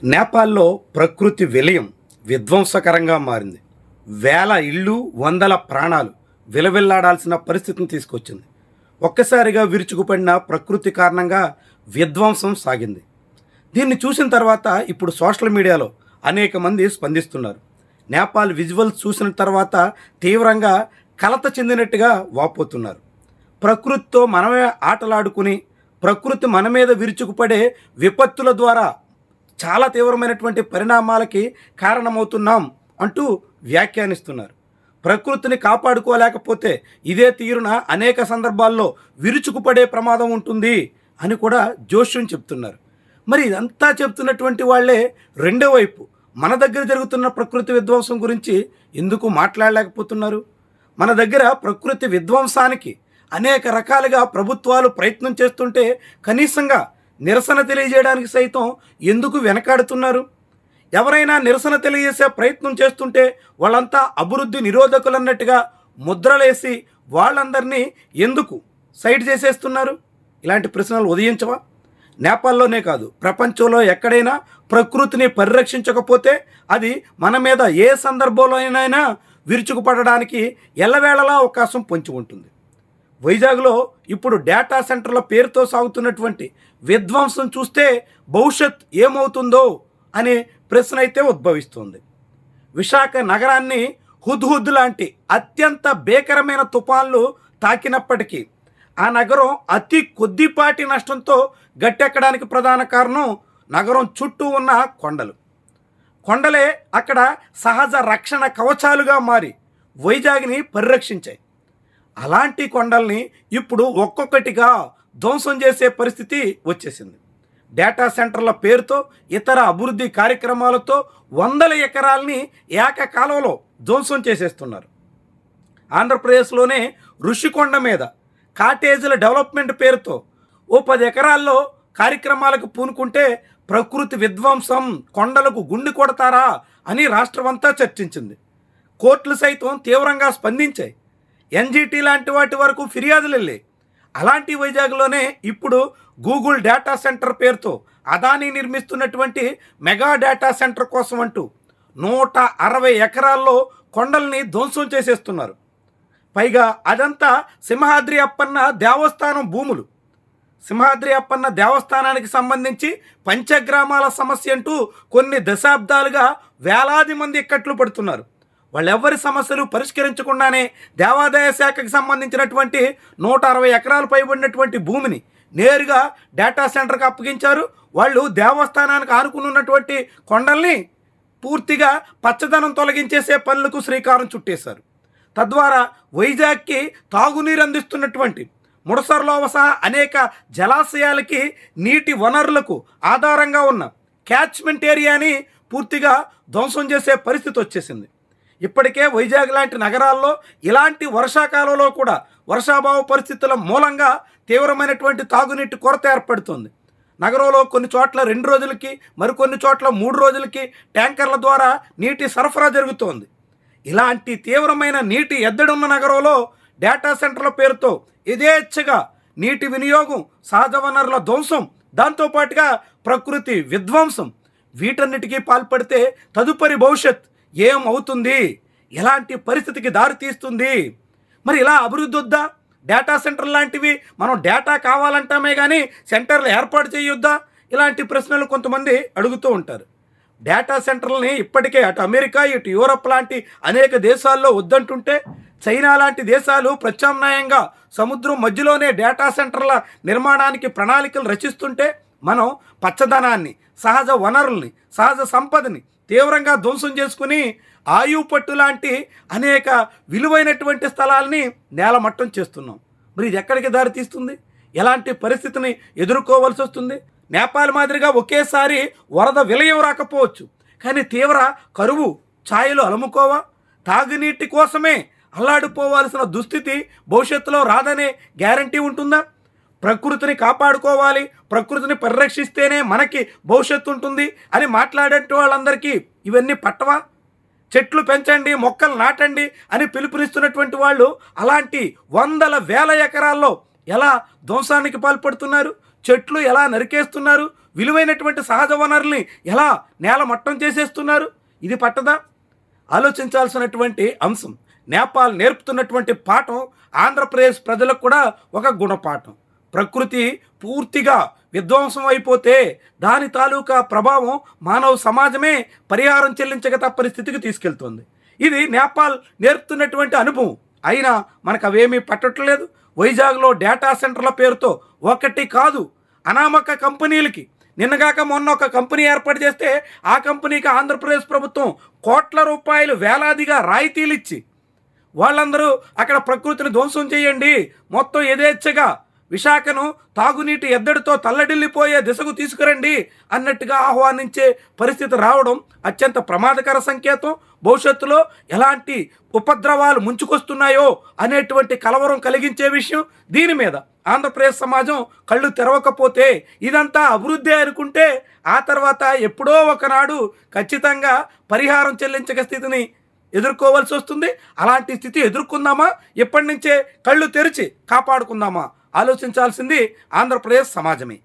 నేపాల్లో ప్రకృతి విలయం విధ్వంసకరంగా మారింది. వేల ఇళ్ళు, వందల ప్రాణాలు విలవిల్లాడాల్సిన పరిస్థితిని తీసుకొచ్చింది. ఒక్కసారిగా విరుచుకుపడిన ప్రకృతి కారణంగా విధ్వంసం సాగింది. దీన్ని చూసిన తర్వాత ఇప్పుడు సోషల్ మీడియాలో అనేక మంది స్పందిస్తున్నారు. నేపాల్ విజువల్స్ చూసిన తర్వాత తీవ్రంగా కలత చెందినట్టుగా వాపోతున్నారు. ప్రకృతితో మనమే ఆటలాడుకుని ప్రకృతి మన మీద విరుచుకుపడే విపత్తుల ద్వారా చాలా తీవ్రమైనటువంటి పరిణామాలకి కారణమవుతున్నాం అంటూ వ్యాఖ్యానిస్తున్నారు. ప్రకృతిని కాపాడుకోలేకపోతే ఇదే తీరున అనేక సందర్భాల్లో విరుచుకుపడే ప్రమాదం ఉంటుంది అని కూడా జోష్యం చెప్తున్నారు. మరి ఇదంతా చెప్తున్నటువంటి వాళ్ళే రెండో వైపు మన దగ్గర జరుగుతున్న ప్రకృతి విధ్వంసం గురించి ఎందుకు మాట్లాడలేకపోతున్నారు? మన దగ్గర ప్రకృతి విధ్వంసానికి అనేక రకాలుగా ప్రభుత్వాలు ప్రయత్నం చేస్తుంటే కనీసంగా నిరసన తెలియజేయడానికి సైతం ఎందుకు వెనకాడుతున్నారు? ఎవరైనా నిరసన తెలియజేసే ప్రయత్నం చేస్తుంటే వాళ్ళంతా అభివృద్ధి నిరోధకులన్నట్టుగా ముద్రలేసి వాళ్ళందరినీ ఎందుకు సైడ్ చేసేస్తున్నారు? ఇలాంటి ప్రశ్నలు ఉదయించవా? నేపాల్లోనే కాదు, ప్రపంచంలో ఎక్కడైనా ప్రకృతిని పరిరక్షించకపోతే అది మన మీద ఏ సందర్భంలోనైనా విరుచుకుపడడానికి ఎల్లవేళలా అవకాశం పొంచి ఉంటుంది. వైజాగ్లో ఇప్పుడు డేటా సెంటర్ల పేరుతో సాగుతున్నటువంటి విధ్వంసం చూస్తే భవిష్యత్ ఏమవుతుందో అనే ప్రశ్న అయితే ఉద్భవిస్తుంది. విశాఖ నగరాన్ని హుద్హుద్ లాంటి అత్యంత భీకరమైన తుఫాన్లు తాకినప్పటికీ ఆ నగరం అతి కొద్దిపాటి నష్టంతో గట్టెక్కడానికి ప్రధాన కారణం నగరం చుట్టూ ఉన్న కొండలే అక్కడ సహజ రక్షణ కవచాలుగా మారి వైజాగ్ని పరిరక్షించాయి. అలాంటి కొండల్ని ఇప్పుడు ఒక్కొక్కటిగా ధ్వంసం చేసే పరిస్థితి వచ్చేసింది. డేటా సెంటర్ల పేరుతో ఇతర అభివృద్ధి కార్యక్రమాలతో వందల ఎకరాలని ఏకకాలంలో ధ్వంసం చేసేస్తున్నారు. ఆంధ్రప్రదేశ్లోనే ఋషికొండ మీద కాటేజీల డెవలప్మెంట్ పేరుతో ఓ 10 ఎకరాల్లో కార్యక్రమాలకు పూనుకుంటే ప్రకృతి విధ్వంసం, కొండలకు గుండు కొడతారా అని రాష్ట్రమంతా చర్చించింది. కోర్టులు సైతం తీవ్రంగా స్పందించాయి. ఎన్జిటి లాంటి వాటి వరకు ఫిర్యాదులు వెళ్ళాయి. అలాంటి వైజాగ్లోనే ఇప్పుడు గూగుల్ డేటా సెంటర్ పేరుతో అదానీ నిర్మిస్తున్నటువంటి మెగా డేటా సెంటర్ కోసం అంటూ 160 ఎకరాల్లో కొండల్ని ధ్వంసం చేసేస్తున్నారు. పైగా అదంతా సింహాద్రి అప్పన్న దేవస్థానం భూములు. సింహాద్రి అప్పన్న దేవస్థానానికి సంబంధించి పంచగ్రామాల సమస్య అంటూ కొన్ని దశాబ్దాలుగా వేలాది మంది ఇక్కట్లు పడుతున్నారు. వాళ్ళెవ్వరి సమస్యలు పరిష్కరించకుండానే దేవాదాయ శాఖకి సంబంధించినటువంటి 160 ఎకరాలు పైబడినటువంటి భూమిని నేరుగా డేటా సెంటర్కి అప్పగించారు. వాళ్ళు దేవస్థానానికి ఆనుకున్నటువంటి కొండల్ని పూర్తిగా పచ్చదనం తొలగించేసే పనులకు శ్రీకారం చుట్టేశారు. తద్వారా వైజాగ్కి తాగునీరు అందిస్తున్నటువంటి ముడసర్లోవ సహా అనేక జలాశయాలకి నీటి వనరులకు ఆధారంగా ఉన్న క్యాచ్మెంట్ ఏరియాని పూర్తిగా ధ్వంసం చేసే పరిస్థితి వచ్చేసింది. ఇప్పటికే వైజాగ్ లాంటి నగరాల్లో ఇలాంటి వర్షాకాలంలో కూడా వర్షాభావ పరిస్థితుల మూలంగా తీవ్రమైనటువంటి తాగునీటి కొరత ఏర్పడుతుంది. నగరంలో కొన్ని చోట్ల 2 రోజులకి, మరికొన్ని చోట్ల 3 రోజులకి ట్యాంకర్ల ద్వారా నీటి సరఫరా జరుగుతోంది. ఇలాంటి తీవ్రమైన నీటి ఎద్దడున్న నగరంలో డేటా సెంటర్ల పేరుతో యథేచ్ఛగా నీటి వినియోగం, సహజ వనరుల ధ్వంసం, దాంతోపాటుగా ప్రకృతి విధ్వంసం, వీటన్నిటికీ పాల్పడితే తదుపరి భవిష్యత్ ఏమవుతుంది? ఎలాంటి పరిస్థితికి దారితీస్తుంది? మరి ఇలా అభివృద్ధి వద్దా? డేటా సెంటర్ లాంటివి మనం డేటా కావాలంటామే కానీ సెంటర్లు ఏర్పాటు చేయొద్దా? ఇలాంటి ప్రశ్నలు కొంతమంది అడుగుతూ ఉంటారు. డేటా సెంటర్లని ఇప్పటికే అటు అమెరికా, ఇటు యూరప్ లాంటి అనేక దేశాల్లో వద్దంటుంటే చైనా లాంటి దేశాలు ప్రత్యామ్నాయంగా సముద్రం మధ్యలోనే డేటా సెంటర్ల నిర్మాణానికి ప్రణాళికలు రచిస్తుంటే మనం పచ్చదనాన్ని, సహజ వనరుల్ని, సహజ సంపదని తీవ్రంగా ధ్వంసం చేసుకుని ఆయువు పట్టు లాంటి అనేక విలువైనటువంటి స్థలాల్ని నేలమట్టం చేస్తున్నాం. మరి ఇది ఎక్కడికి దారితీస్తుంది? ఎలాంటి పరిస్థితిని ఎదుర్కోవాల్సి వస్తుంది? నేపాల్ మాదిరిగా ఒకేసారి వరద విలయం రాకపోవచ్చు, కానీ తీవ్ర కరువు ఛాయలు అలుముకోవా? తాగునీటి కోసమే అల్లాడిపోవాల్సిన దుస్థితి భవిష్యత్తులో రాదనే గ్యారంటీ ఉంటుందా? ప్రకృతిని కాపాడుకోవాలి, ప్రకృతిని పరిరక్షిస్తేనే మనకి భవిష్యత్తు ఉంటుంది అని మాట్లాడే వాళ్ళందరికీ ఇవన్నీ పట్టవా? చెట్లు పెంచండి, మొక్కలు నాటండి అని పిలుపునిస్తున్నటువంటి వాళ్ళు అలాంటి వందల వేల ఎకరాల్లో ఎలా ధ్వంసానికి పాల్పడుతున్నారు? చెట్లు ఎలా నరికేస్తున్నారు, విలువైనటువంటి సహజ వనరుల్ని ఎలా నేలమట్టం చేసేస్తున్నారు. ఇది పట్టదా? ఆలోచించాల్సినటువంటి అంశం. నేపాల్ నేర్పుతున్నటువంటి పాఠం ఆంధ్రప్రదేశ్ ప్రజలకు కూడా ఒక గుణపాఠం. ప్రకృతి పూర్తిగా విధ్వంసం అయిపోతే దాని తాలూకా ప్రభావం మానవ సమాజమే పరిహారం చెల్లించక తప్పని స్థితికి తీసుకెళ్తుంది. ఇది నేపాల్ నేర్పుతున్నటువంటి అనుభవం. అయినా మనకు అవేమీ పట్టట్లేదు. వైజాగ్లో డేటా సెంటర్ల పేరుతో ఒకటి కాదు అనామక కంపెనీలకి నిన్నగాక మొన్న ఒక కంపెనీ ఏర్పాటు చేస్తే ఆ కంపెనీకి ఆంధ్రప్రదేశ్ ప్రభుత్వం కోట్ల రూపాయలు వేలాదిగా రాయితీలు ఇచ్చి వాళ్ళందరూ అక్కడ ప్రకృతిని ధ్వంసం చేయండి, మొత్తం యథేచ్ఛగా విశాఖను తాగునీటి ఎద్దడితో తల్లడిల్లిపోయే దిశకు తీసుకురండి అన్నట్టుగా ఆహ్వానించే పరిస్థితి రావడం అత్యంత ప్రమాదకర సంకేతం. భవిష్యత్తులో ఎలాంటి ఉపద్రవాలు ముంచుకొస్తున్నాయో అనేటువంటి కలవరం కలిగించే విషయం. దీని మీద ఆంధ్రప్రదేశ్ సమాజం కళ్ళు తెరవకపోతే ఇదంతా అభివృద్ధి అనుకుంటే ఆ తర్వాత ఎప్పుడో ఒకనాడు ఖచ్చితంగా పరిహారం చెల్లించక స్థితిని ఎదుర్కోవాల్సి వస్తుంది. అలాంటి స్థితి ఎదుర్కొందామా, ఇప్పటి నుంచే కళ్ళు తెరిచి కాపాడుకుందామా? ఆలోచించాల్సింది ఆంధ్రప్రదేశ్ సమాజమే.